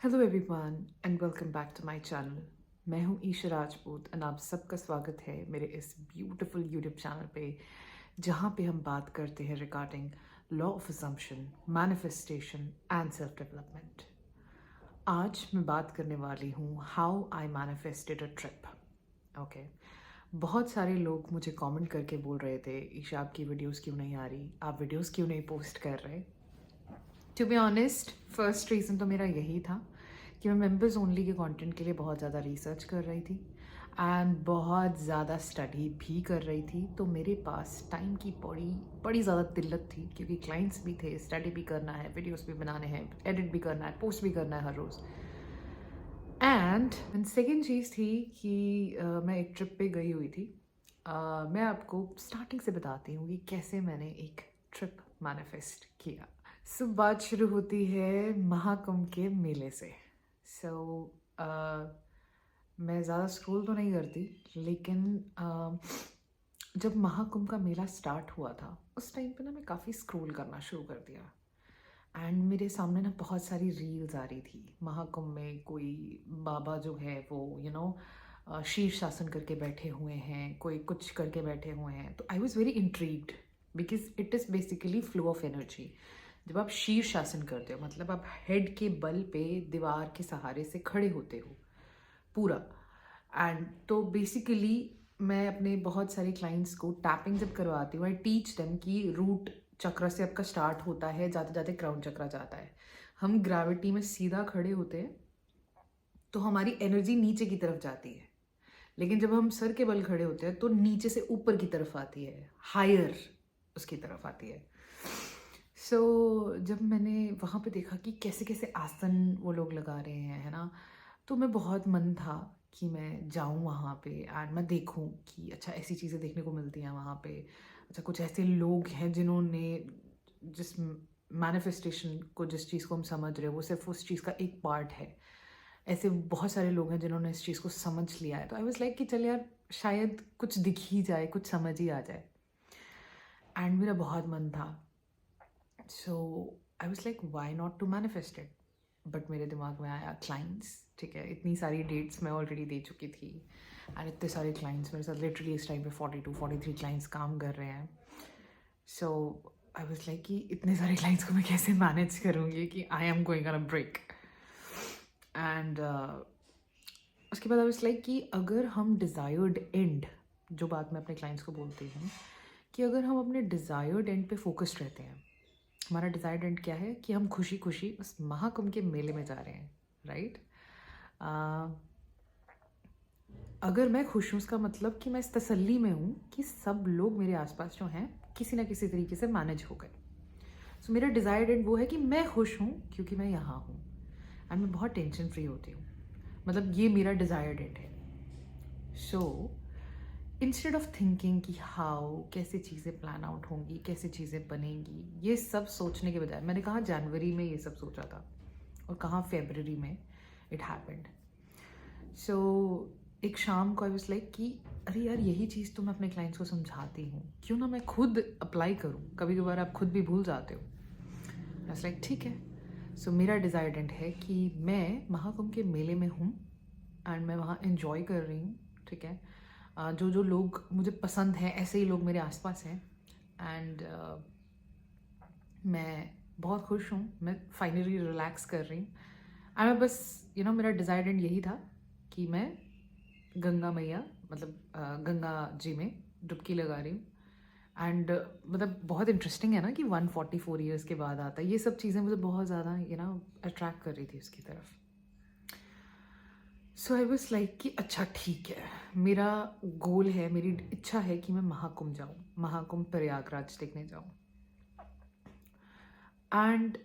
Hello everyone and welcome back to my channel. मैं हूं Isha Rajput and आप सबका स्वागत है मेरे इस ब्यूटीफुल यूट्यूब चैनल पे, जहां पे हम बात करते हैं regarding law of assumption, manifestation and self development. आज मैं बात करने वाली हूँ how I manifested a trip. Okay, बहुत सारे लोग मुझे कमेंट करके बोल रहे थे, ईशा आपकी वीडियोस क्यों नहीं आ रही, आप वीडियोस क्यों नहीं पोस्ट कर रहे। To be honest, first reason तो मेरा यही था कि मैं मेंबर्स ओनली के कंटेंट के लिए बहुत ज़्यादा रिसर्च कर रही थी एंड बहुत ज़्यादा स्टडी भी कर रही थी। तो मेरे पास टाइम की बड़ी बड़ी ज़्यादा किल्लत थी, क्योंकि क्लाइंट्स भी थे, स्टडी भी करना है, वीडियोस भी बनाने हैं, एडिट भी करना है, पोस्ट भी करना है हर रोज़। एंड सेकेंड चीज़ थी कि मैं एक ट्रिप पे गई हुई थी। मैं आपको स्टार्टिंग से बताती हूँ कि कैसे मैंने एक ट्रिप मैनिफेस्ट किया। सो बात शुरू होती है महाकुंभ के मेले से। सो मैं ज़्यादा स्क्रॉल तो नहीं करती, लेकिन जब महाकुंभ का मेला स्टार्ट हुआ था उस टाइम पे ना मैं काफ़ी स्क्रॉल करना शुरू कर दिया। एंड मेरे सामने ना बहुत सारी रील्स आ रही थी। महाकुंभ में कोई बाबा जो है वो शीर्ष शासन करके बैठे हुए हैं, कोई कुछ करके बैठे हुए हैं। तो I was very intrigued because it is basically flow of energy. जब आप शीर्ष शासन करते हो मतलब आप हेड के बल पे दीवार के सहारे से खड़े होते हो पूरा। एंड तो बेसिकली मैं अपने बहुत सारे क्लाइंट्स को टैपिंग जब करवाती हूँ, आई टीच देम कि रूट चक्र से आपका स्टार्ट होता है, जाते जाते क्राउन चक्र जाता है। हम ग्रेविटी में सीधा खड़े होते हैं तो हमारी एनर्जी नीचे की तरफ जाती है, लेकिन जब हम सर के बल खड़े होते हैं तो नीचे से ऊपर की तरफ आती है, हायर उसकी तरफ आती है। जब मैंने वहाँ पे देखा कि कैसे कैसे आसन वो लोग लगा रहे हैं, है ना, तो मैं बहुत मन था कि मैं जाऊँ वहाँ पे एंड मैं देखूँ कि अच्छा ऐसी चीज़ें देखने को मिलती हैं वहाँ पे। अच्छा कुछ ऐसे लोग हैं जिन्होंने जिस मैनिफेस्टेशन को, जिस चीज़ को हम समझ रहे हैं वो सिर्फ उस चीज़ का एक पार्ट है। ऐसे बहुत सारे लोग हैं जिन्होंने इस चीज़ को समझ लिया है। तो आई वाज लाइक कि चल यार, शायद कुछ दिख ही जाए, कुछ समझ ही आ जाए। एंड मेरा बहुत मन था। So I was like why not to manifest it. But मेरे दिमाग में आया क्लाइंट्स, ठीक है, इतनी सारी डेट्स मैं ऑलरेडी दे चुकी थी एंड इतने सारे क्लाइंट्स मेरे साथ लिटरली इस टाइम पे 42-43 क्लाइंट्स काम कर रहे हैं। सो आई वाज लाइक कि इतने सारे क्लाइंट्स को मैं कैसे मैनेज करूँगी कि I am going on a break. And उसके बाद आई वाज लाइक कि अगर हम डिज़ायर्ड एंड, जो बात मैं अपने क्लाइंट्स को बोलती हूँ कि अगर हम अपने डिज़ायर्ड एंड पे फोकस्ड रहते हैं, हमारा डिज़ायर्ड एंड क्या है कि हम खुशी खुशी उस महाकुंभ के मेले में जा रहे हैं, राइट। अगर मैं खुश हूँ उसका मतलब कि मैं इस तसल्ली में हूँ कि सब लोग मेरे आसपास जो हैं किसी ना किसी तरीके से मैनेज हो गए। सो मेरा डिज़ायर्ड एंड वो है कि मैं खुश हूँ क्योंकि मैं यहाँ हूँ एंड मैं बहुत टेंशन फ्री होती हूँ। मतलब ये मेरा डिज़ायर्ड एंड है। सो इंस्टेड ऑफ थिंकिंग कि हाउ कैसे चीज़ें प्लान आउट होंगी, कैसे चीज़ें बनेंगी, ये सब सोचने के बजाय मैंने कहा जनवरी में ये सब सोचा था और कहाँ फरवरी में इट हैपेंड। सो एक शाम को आई वाज लाइक कि अरे यार, यही चीज़ तो मैं अपने क्लाइंट्स को समझाती हूँ, क्यों ना मैं खुद अप्लाई करूँ। कभी कभार आप खुद भी भूल जाते हो। आई वाज लाइक ठीक है। सो मेरा डिज़ायर्ड है कि मैं महाकुंभ के मेले में हूँ एंड मैं वहाँ इन्जॉय कर रही हूँ, ठीक है। जो जो लोग मुझे पसंद हैं ऐसे ही लोग मेरे आसपास हैं एंड मैं बहुत खुश हूँ। मैं फाइनली रिलैक्स कर रही हूँ एंड मैं बस मेरा डिज़ायर्ड एंड यही था कि मैं गंगा मैया मतलब गंगा जी में डुबकी लगा रही हूँ। एंड मतलब बहुत इंटरेस्टिंग है ना कि 144 ईयर्स के बाद आता है। ये सब चीज़ें मुझे बहुत ज़्यादा अट्रैक्ट कर रही थी उसकी तरफ। सो आई वॉज लाइक कि अच्छा ठीक है, मेरा गोल है, मेरी इच्छा है कि मैं महाकुंभ जाऊँ, महाकुंभ प्रयागराज देखने जाऊँ। एंड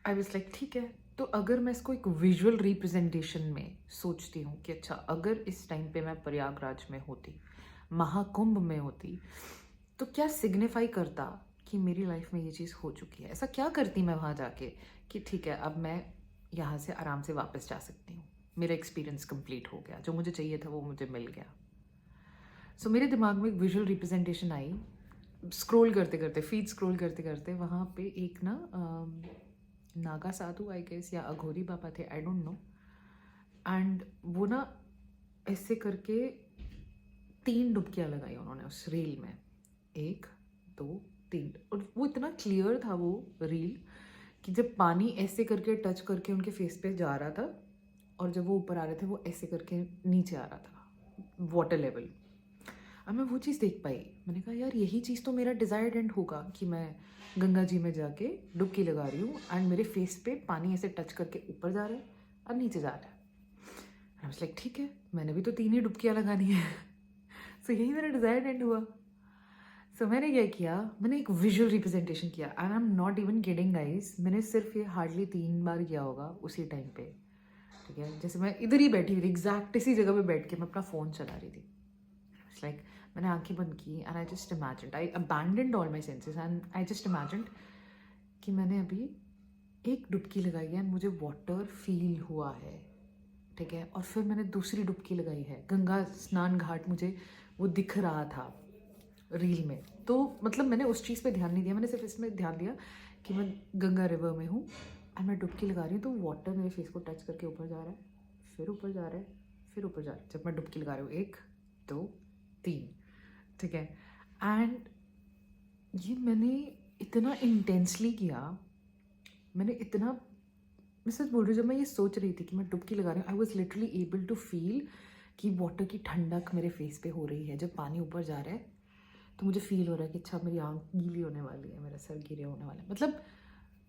आई वॉज लाइक ठीक है, तो अगर मैं इसको एक विजुअल रिप्रेजेंटेशन में सोचती हूँ कि अच्छा अगर इस टाइम पे मैं प्रयागराज में होती, महाकुंभ में होती, तो क्या सिग्निफाई करता कि मेरी लाइफ में ये चीज़ हो चुकी है। ऐसा क्या करती मैं वहाँ जाके कि ठीक है अब मैं यहाँ से आराम से वापस जा सकती हूँ, मेरा एक्सपीरियंस कंप्लीट हो गया, जो मुझे चाहिए था वो मुझे मिल गया। सो मेरे दिमाग में एक विजुअल रिप्रेजेंटेशन आई। स्क्रॉल करते करते, फीड स्क्रॉल करते करते वहाँ पे एक ना नागा साधु आई गेस या अघोरी बाबा थे, आई डोंट नो। एंड वो ना ऐसे करके 3 डुबकियाँ लगाई उन्होंने उस रील में, 1 2 3, और वो इतना क्लियर था वो रील कि जब पानी ऐसे करके टच करके उनके फेस पे जा रहा था और जब वो ऊपर आ रहे थे वो ऐसे करके नीचे आ रहा था वाटर लेवल। अब मैं वो चीज़ देख पाई, मैंने कहा यार यही चीज़ तो मेरा डिज़ायर्ड एंड होगा कि मैं गंगा जी में जाके डुबकी लगा रही हूँ एंड मेरे फेस पे पानी ऐसे टच करके ऊपर जा रहा है और नीचे जा रहा है। आई वाज लाइक ठीक है, मैंने भी तो 3 ही डुबकियाँ लगानी है। सो यही मेरा डिज़ायर्ड एंड हुआ। सो मैंने क्या किया, मैंने एक विजुअल रिप्रेजेंटेशन किया and I am not even kidding guys, मैंने सिर्फ ये हार्डली 3 बार किया होगा उसी टाइम पे, ठीक है। जैसे मैं इधर ही बैठी हुई थी, एग्जैक्ट इसी जगह पे बैठ के मैं अपना फ़ोन चला रही थी। इट्स लाइक मैंने आंखें बंद की and I just imagined, I abandoned all my senses and I just imagined कि मैंने अभी एक डुबकी लगाई है एंड मुझे वाटर फील हुआ है, ठीक है। और फिर मैंने दूसरी डुबकी लगाई है, गंगा स्नान घाट मुझे वो दिख रहा था रील में। तो मतलब मैंने उस चीज़ पे ध्यान नहीं दिया, मैंने सिर्फ इसमें ध्यान दिया कि मैं गंगा रिवर में हूँ एंड मैं डुबकी लगा रही हूँ, तो वाटर मेरे फेस को टच करके ऊपर जा रहा है, फिर ऊपर जा रहा है, फिर ऊपर जा रहा है जब मैं डुबकी लगा रही हूँ, 1 2 3, ठीक है। एंड ये मैंने इतना इंटेंसली किया, मैंने इतना, मैं सच बोल रही हूँ, जब मैं ये सोच रही थी कि मैं डुबकी लगा रही हूँ, I was literally able to feel कि वाटर की ठंडक मेरे फेस पे हो रही है। जब पानी ऊपर जा रहा है तो मुझे फील हो रहा है कि अच्छा मेरी आँख गीली होने वाली है, मेरा सर गीले होने वाला है। मतलब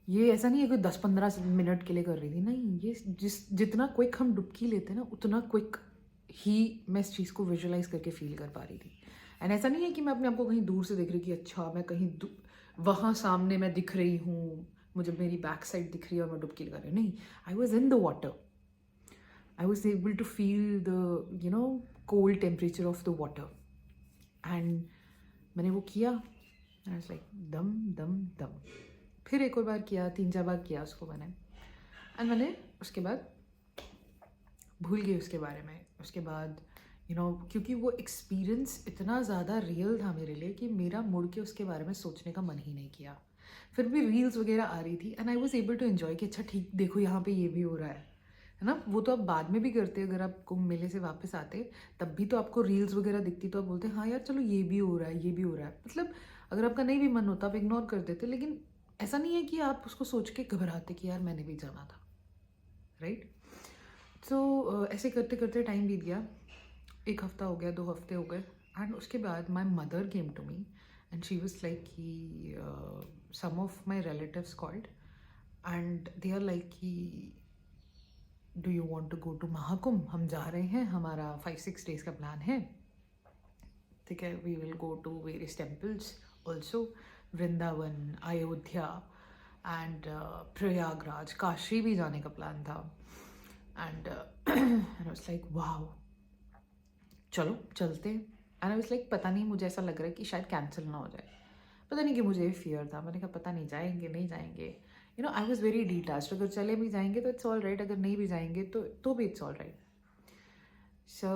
ये ऐसा नहीं है कि 10-15 मिनट के लिए कर रही थी, नहीं, ये जितना क्विक हम डुबकी लेते हैं ना उतना क्विक ही मैं इस चीज़ को विजुअलाइज करके फील कर पा रही थी। एंड ऐसा नहीं है कि मैं अपने आप को कहीं दूर से देख रही कि अच्छा मैं कहीं वहाँ सामने मैं दिख रही हूँ, मुझे मेरी बैक साइड दिख रही है और मैं डुबकी लगा रही हूँ, नहीं, I was in the water, I was able to feel the cold temperature of the water. And मैंने वो किया, आई वाज लाइक दम दम दम। फिर एक और बार किया, 3-4 बार किया उसको मैंने, एंड मैंने उसके बाद भूल गई उसके बारे में। उसके बाद क्योंकि वो एक्सपीरियंस इतना ज़्यादा रियल था मेरे लिए कि मेरा मुड़ के उसके बारे में सोचने का मन ही नहीं किया। फिर भी रील्स वगैरह आ रही थी and I was able to enjoy कि अच्छा ठीक, देखो यहाँ पे ये भी हो रहा है ना। वो तो आप बाद में भी करते, अगर आप कुंभ मेले से वापस आते तब भी तो आपको रील्स वगैरह दिखती तो आप बोलते हाँ यार चलो ये भी हो रहा है, ये भी हो रहा है। मतलब अगर आपका नहीं भी मन होता आप इग्नोर कर देते, लेकिन ऐसा नहीं है कि आप उसको सोच के घबराते कि यार मैंने भी जाना था, राइट। तो ऐसे करते करते टाइम बीत गया, 1 हफ्ता हो गया, 2 हफ्ते हो गए, एंड उसके बाद my mother came to me and she was like कि some of my relatives called and they are like कि do you want to go to Mahakumbh, हम जा रहे हैं, हमारा 5-6 डेज का प्लान है, ठीक है। We will go to various temples also, Vrindavan, Ayodhya and Prayagraj, Kashi भी जाने का प्लान था। And I was like wow, चलो चलते हैं। एंड आई वाज लाइक पता नहीं, मुझे ऐसा लग रहा है कि शायद कैंसिल ना हो जाए, पता नहीं कि मुझे फियर था। मैंने कहा पता नहीं जाएंगे नहीं जाएंगे, आई वॉज वेरी डिटैच्ड, अगर चले भी जाएंगे तो इट्स ऑल राइट, अगर नहीं भी जाएंगे तो भी इट्स ऑल राइट। सो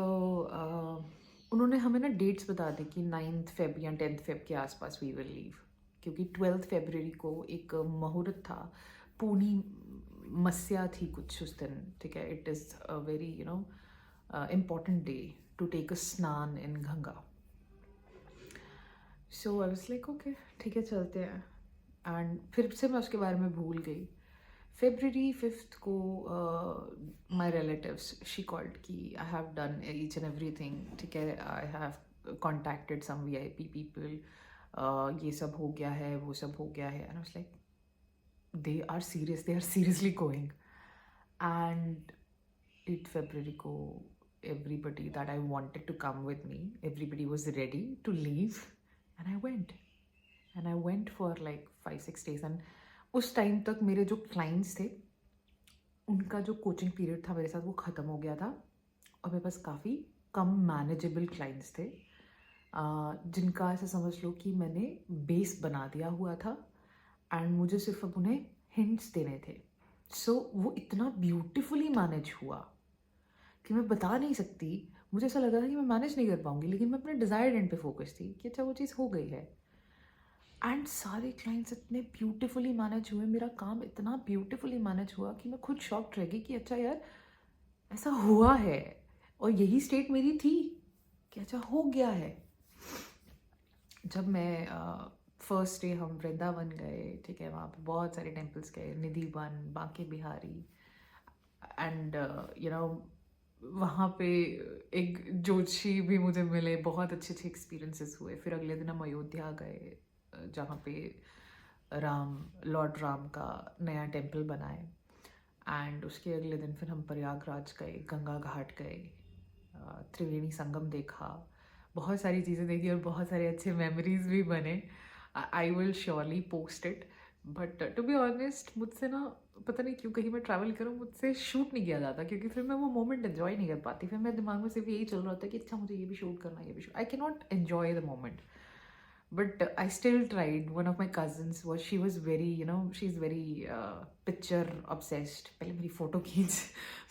उन्होंने हमें ना डेट्स बता दी कि 9th Feb या 10th Feb के आसपास वी विल लीव, क्योंकि 12th February को एक मुहूर्त था, पूर्णी मस्या थी कुछ उस दिन, ठीक है। It is a very important day to take a स्नान in Ganga. So I was like okay ठीक है चलते हैं, एंड फिर से मैं उसके बारे में भूल गई। February 5th को माई रिलेटिव्स शी कॉल्ड कि I have done each and everything, ठीक है, I have contacted some VIP people, ये सब हो गया है, वो सब हो गया है। And I was like they are serious, they are seriously going. And 8th February को everybody that I wanted to come with me, everybody was ready to leave and I went for like 5-6 days। and उस time तक मेरे जो clients थे उनका जो coaching period था मेरे साथ वो ख़त्म हो गया था और मेरे पास काफ़ी कम मैनेजेबल क्लाइंट्स थे, जिनका ऐसा समझ लो कि मैंने बेस बना दिया हुआ था एंड मुझे सिर्फ अब उन्हें हिंट्स देने थे। सो वो इतना ब्यूटिफुली मैनेज हुआ कि मैं बता नहीं सकती। मुझे ऐसा लगा था कि मैं मैनेज नहीं कर पाऊंगी, लेकिन मैं अपने डिज़ायर्ड एंड पे फोकस थी कि अच्छा वो चीज़ हो गई है। एंड सारे क्लाइंट्स इतने ब्यूटीफुली मैनेज हुए, मेरा काम इतना ब्यूटीफुली मैनेज हुआ कि मैं खुद शॉक्ड रह गई कि अच्छा यार ऐसा हुआ है, और यही स्टेट मेरी थी कि अच्छा हो गया है। जब मैं फर्स्ट डे हम वृंदावन गए, ठीक है, वहाँ पे बहुत सारे टेम्पल्स गए, Nidhivan, Banke Bihari, and you know वहाँ पे एक जोशी भी मुझे मिले, बहुत अच्छे अच्छे एक्सपीरियंसेस हुए। फिर अगले दिन हम अयोध्या गए, जहाँ पे लॉर्ड राम का नया टेम्पल बनाए, एंड उसके अगले दिन फिर हम प्रयागराज गए, गंगा घाट गए, त्रिवेणी संगम देखा, बहुत सारी चीज़ें देखी और बहुत सारे अच्छे मेमोरीज भी बने। I will surely post it, but to be honest मुझसे ना पता नहीं क्यों कहीं मैं ट्रैवल करूँ मुझसे शूट नहीं किया जाता, क्योंकि फिर मैं वो मोमेंट एंजॉय नहीं कर पाती। फिर मेरे दिमाग में सिर्फ यही चल रहा होता है कि अच्छा मुझे ये भी शूट करना, ये भी shoot, I can not enjoy the moment. But I still tried. One of my cousins she was very, she's very picture obsessed. पहले मेरी फ़ोटो खींच,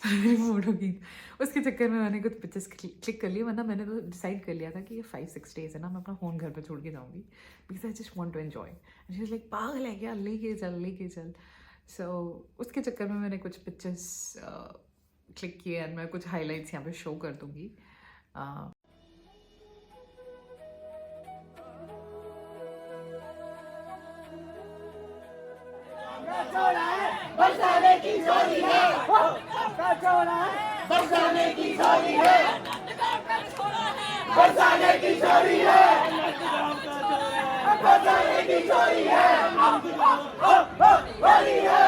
पहले मेरी फ़ोटो खींच। उसके चक्कर में मैंने कुछ पिक्चर्स क्लिक कर लिए, वरना मैंने तो डिसाइड कर लिया था कि ये 5-6 डेज है ना, मैं अपना फ़ोन घर पे छोड़ के जाऊँगी, because I just want to enjoy. And she is like पागल है क्या, लेके चल लेके चल। सो उसके चक्कर में मैंने कुछ पिक्चर्स क्लिक किए, एंड मैं कुछ हाईलाइट्स यहाँ पे शो कर दूँगी। बरसाने की चोरी है, बरसाने की चोरी है, बरसाने की चोरी है, बरसाने की चोरी है, होली है, होली है,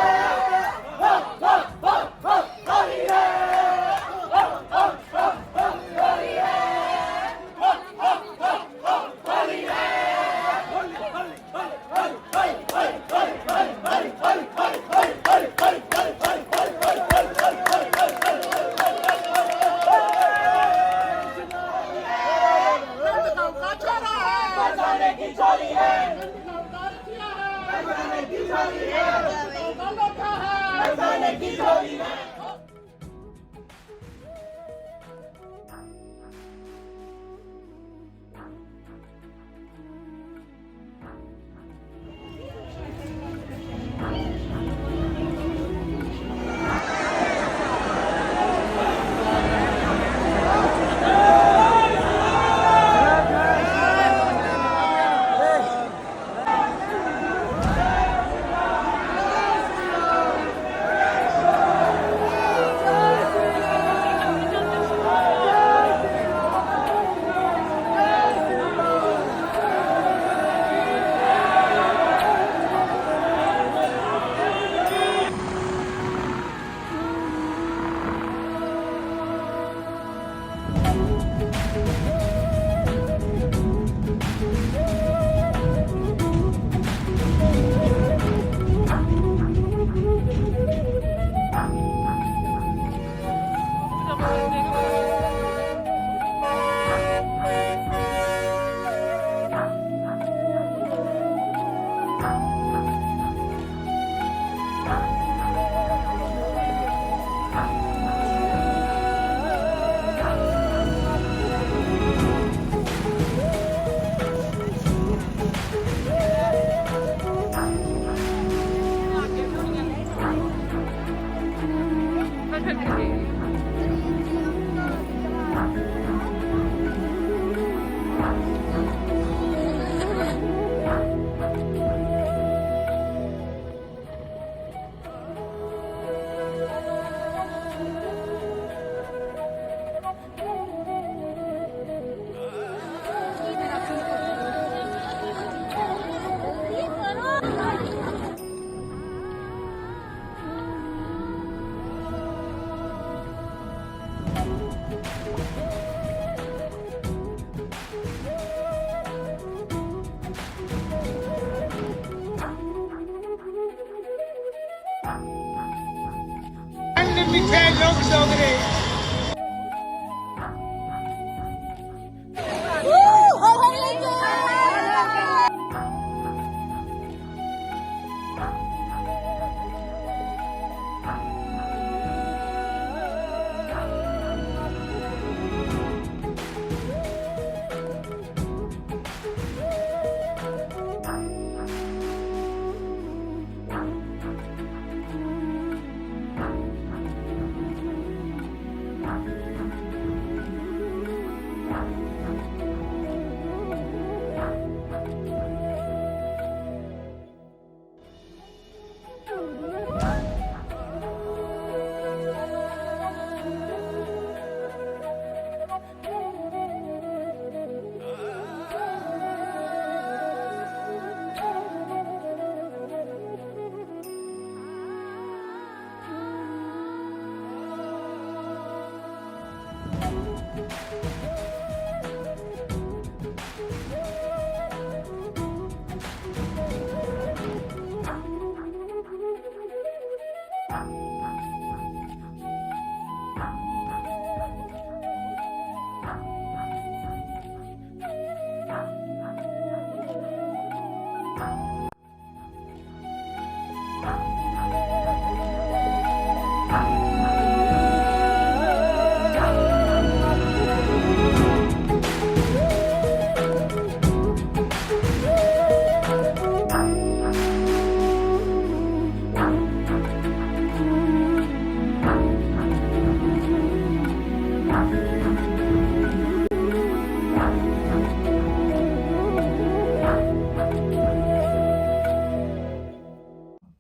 jokes over there.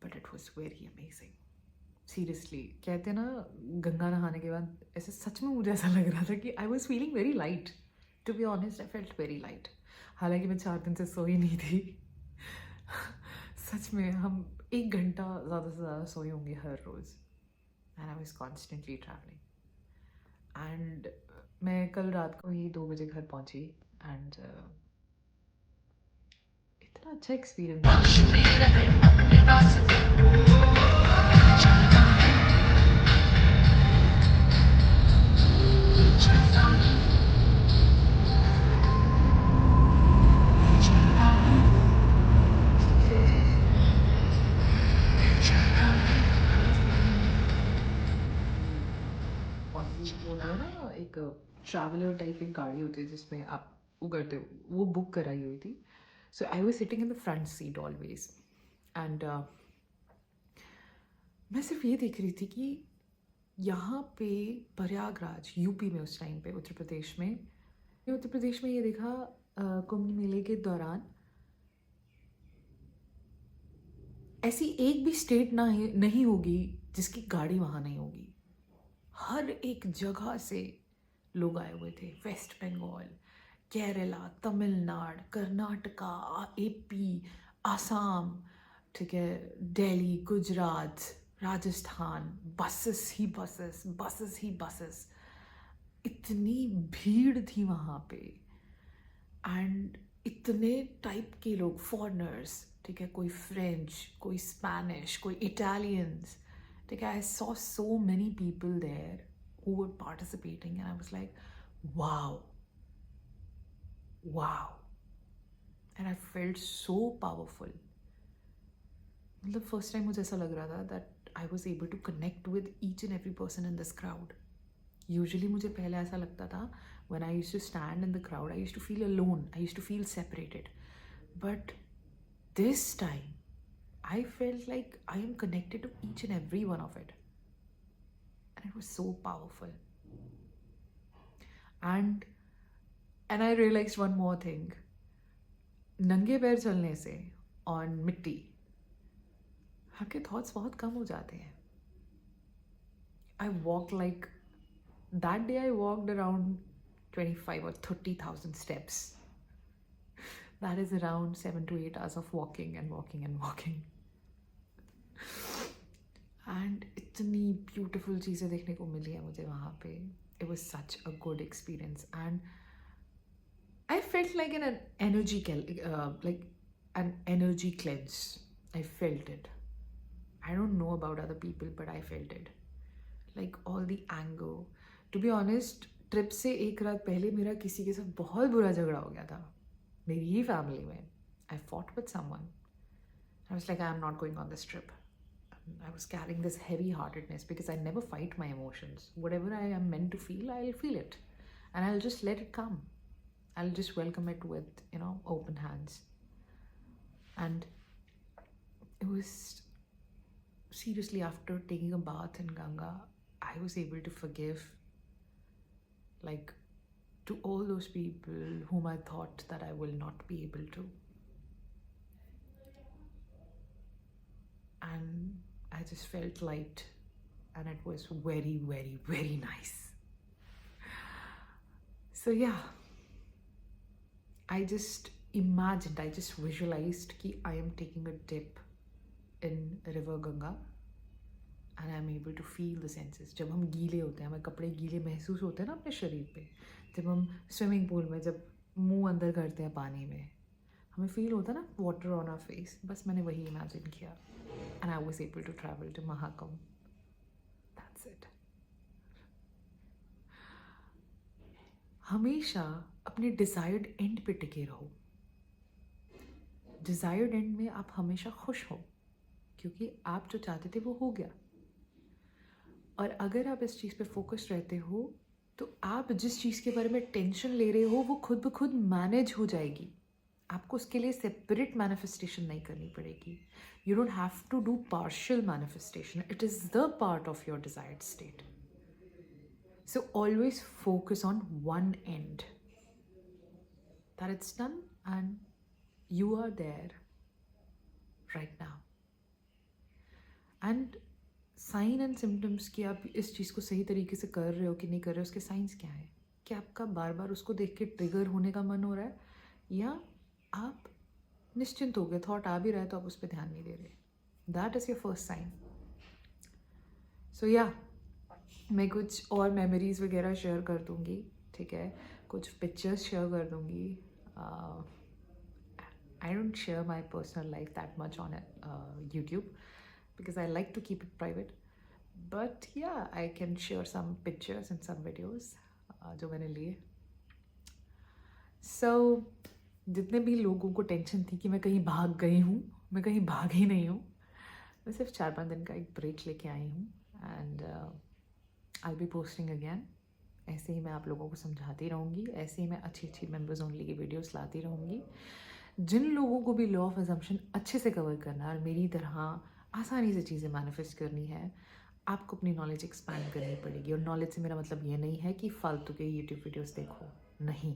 But it was very amazing seriously. कहते हैं ना, गंगा नहाने के बाद ऐसे सच में मुझे ऐसा लग रहा था कि I was feeling very light. To be honest, I felt very light. हालांकि मैं 4 दिन से सोई नहीं थी। सच में हम 1 घंटा ज़्यादा से ज़्यादा सोए होंगे हर रोज़। And I was constantly travelling. एंड मैं कल रात को ही 2 बजे घर पहुंची। एंड इतना अच्छा एक्सपीरियंस। और वो जो है ना, एक ट्रैवलर टाइप एक गाड़ी होती है जिसमें आप वो करते हो, वो बुक कराई हुई थी। So I was sitting in the front seat always. And मैं सिर्फ ये देख रही थी कि यहाँ पे प्रयागराज, यूपी में, उस टाइम पे उत्तर प्रदेश में, ये देखा कुंभ मेले के दौरान ऐसी एक भी स्टेट नहीं होगी जिसकी गाड़ी वहाँ नहीं होगी। हर एक जगह से लोग आए हुए थे। वेस्ट बंगाल, केरला, तमिलनाडु, कर्नाटका, एपी, आसाम, ठीक है, दिल्ली, गुजरात, राजस्थान। बसेस ही बसेस, बसेस ही बसेस। इतनी भीड़ थी वहाँ पे। एंड इतने टाइप के लोग, फॉरेनर्स, ठीक है, कोई फ्रेंच, कोई स्पैनिश, कोई इटालियंस, ठीक है। I saw so many people there who were participating, and I was like, wow, wow. And I felt so powerful. मतलब फर्स्ट टाइम मुझे ऐसा लग रहा था that I was able to connect with each and every person in this crowd. Usually मुझे पहले ऐसा लगता था, when I used to stand in the crowd, I used to feel alone, I used to feel separated. But this time, I felt like I am connected to each and every one of it. And it was so powerful. And I realized one more thing. नंगे पैर चलने से on मिट्टी आपके thoughts बहुत कम हो जाते हैं। I walk like that day I walked around 25 or 30,000 steps. That is around 7 to 8 hours of walking and walking and walking. And इतनी ब्यूटिफुल चीज़ें देखने को मिली है मुझे वहाँ पे। It was such a good experience, and I felt like an energy like an energy cleanse. I felt it. I don't know about other people, but I felt it. Like all the anger. To be honest, trip से एक रात पहले मेरा किसी के साथ बहुत बुरा झगड़ा हो गया था, मेरी ही फैमिली में. I fought with someone. I was like, I'm not going on this trip. I was carrying this heavy-heartedness because I never fight my emotions. Whatever I am meant to feel, I'll feel it. And I'll just let it come. I'll just welcome it with, open hands. And it was, seriously, after taking a bath in Ganga, I was able to forgive, like, to all those people whom I thought that I will not be able to. And I just felt light, and it was very, very, very nice. So yeah, I just imagined, I just visualized कि I am taking a dip in river Ganga, and I'm able to feel the senses. जब हम गीले होते हैं, हमें कपड़े गीले महसूस होते हैं ना अपने शरीर पे, जब हम स्विमिंग पूल में जब मुंह अंदर करते हैं पानी में, हमें फील होता है ना वाटर ऑन आवर फेस. बस मैंने वही इमेजिन किया, and I was able to travel to Mahakam. That's it. हमेशा अपने डिजायर्ड एंड पे टिके रहो. डिजायर्ड एंड में आप हमेशा खुश हो, क्योंकि आप जो चाहते थे वो हो गया. और अगर आप इस चीज़ पे फोकस्ड रहते हो तो आप जिस चीज़ के बारे में टेंशन ले रहे हो वो खुद ब खुद मैनेज हो जाएगी. आपको उसके लिए सेपरेट मैनिफेस्टेशन नहीं करनी पड़ेगी. You don't have to do partial manifestation. It is the part of your desired state. So always focus on one end, that it's done and you are there right now. And sign and symptoms कि आप इस चीज़ को सही तरीके से कर रहे हो कि नहीं कर रहे हो, उसके साइंस क्या हैं? कि आपका बार बार उसको देख के ट्रिगर होने का मन हो रहा है, या आप निश्चिंत हो गए, थॉट आ भी रहा है तो आप उस पर ध्यान नहीं दे रहे. That is your first sign. So या मैं कुछ और मेमोरीज वगैरह शेयर कर दूँगी, ठीक है, कुछ पिक्चर्स शेयर कर दूँगी. I don't share my personal life that much on YouTube because I like to keep it private. But yeah, I can share some pictures and some videos जो मैंने लिए. So जितने भी लोगों को टेंशन थी कि मैं कहीं भाग गई हूँ, मैं कहीं भाग ही नहीं हूँ. मैं सिर्फ 4-5 दिन का एक ब्रेक लेके आई हूँ. And I'll be posting again. ऐसे ही मैं आप लोगों को समझाती रहूँगी, ऐसे ही मैं अच्छी अच्छी मेंबर्स ओनली की वीडियोस लाती रहूँगी. जिन लोगों को भी लॉ ऑफ अजम्पशन अच्छे से कवर करना है और मेरी तरह आसानी से चीज़ें मैनिफेस्ट करनी है, आपको अपनी नॉलेज एक्सपैंड करनी पड़ेगी. और नॉलेज से मेरा मतलब ये नहीं है कि फालतू के यूट्यूब वीडियोस देखो, नहीं.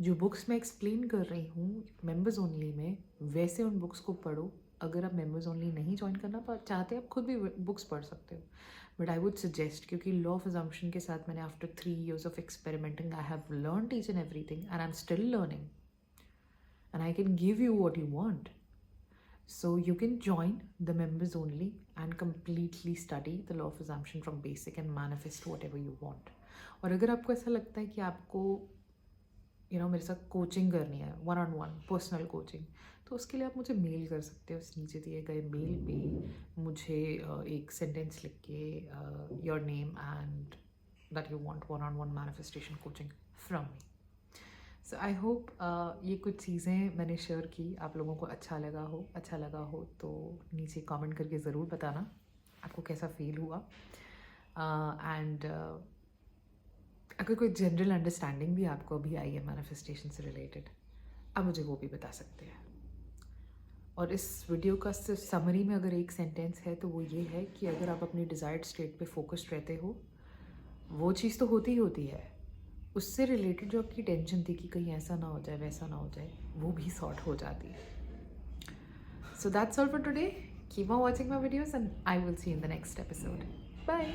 जो बुक्स मैं एक्सप्लेन कर रही हूँ मेंबर्स ओनली में, वैसे उन बुक्स को पढ़ो. अगर आप मेंबर्स ओनली नहीं ज्वाइन करना चाहते, आप खुद भी बुक्स पढ़ सकते हो. बट आई वुड सजेस्ट, क्योंकि लॉ ऑफ अजम्पशन के साथ मैंने after 3 years of experimenting I have learned each and everything and I am still learning and I can give you what you want. So you can join the members only and completely study the law of assumption from basic and manifest whatever you want. और अगर आपको ऐसा लगता है कि आपको मेरे साथ कोचिंग करनी है, 1-on-1 पर्सनल कोचिंग, तो उसके लिए आप मुझे मेल कर सकते हो. उस नीचे दिए गए मेल पे मुझे एक सेंटेंस लिख के your name and that you want 1-on-1 manifestation coaching from me. So I hope ये कुछ चीज़ें मैंने शेयर की, आप लोगों को अच्छा लगा हो तो नीचे कमेंट करके ज़रूर बताना आपको कैसा फील हुआ. एंड अगर कोई जनरल अंडरस्टैंडिंग भी आपको अभी आई है मैनिफेस्टेशन से रिलेटेड, आप मुझे वो भी बता सकते हैं. और इस वीडियो का सिर्फ समरी में अगर एक सेंटेंस है तो वो ये है कि अगर आप अपनी डिज़ायर्ड स्टेट पे फोकस्ड रहते हो, वो चीज़ तो होती ही होती है. उससे रिलेटेड जो आपकी टेंशन थी कि कहीं ऐसा ना हो जाए, वैसा ना हो जाए, वो भी सॉर्ट हो जाती है. So that's all for today. Keep on watching my videos and I will see in the next episode. Bye.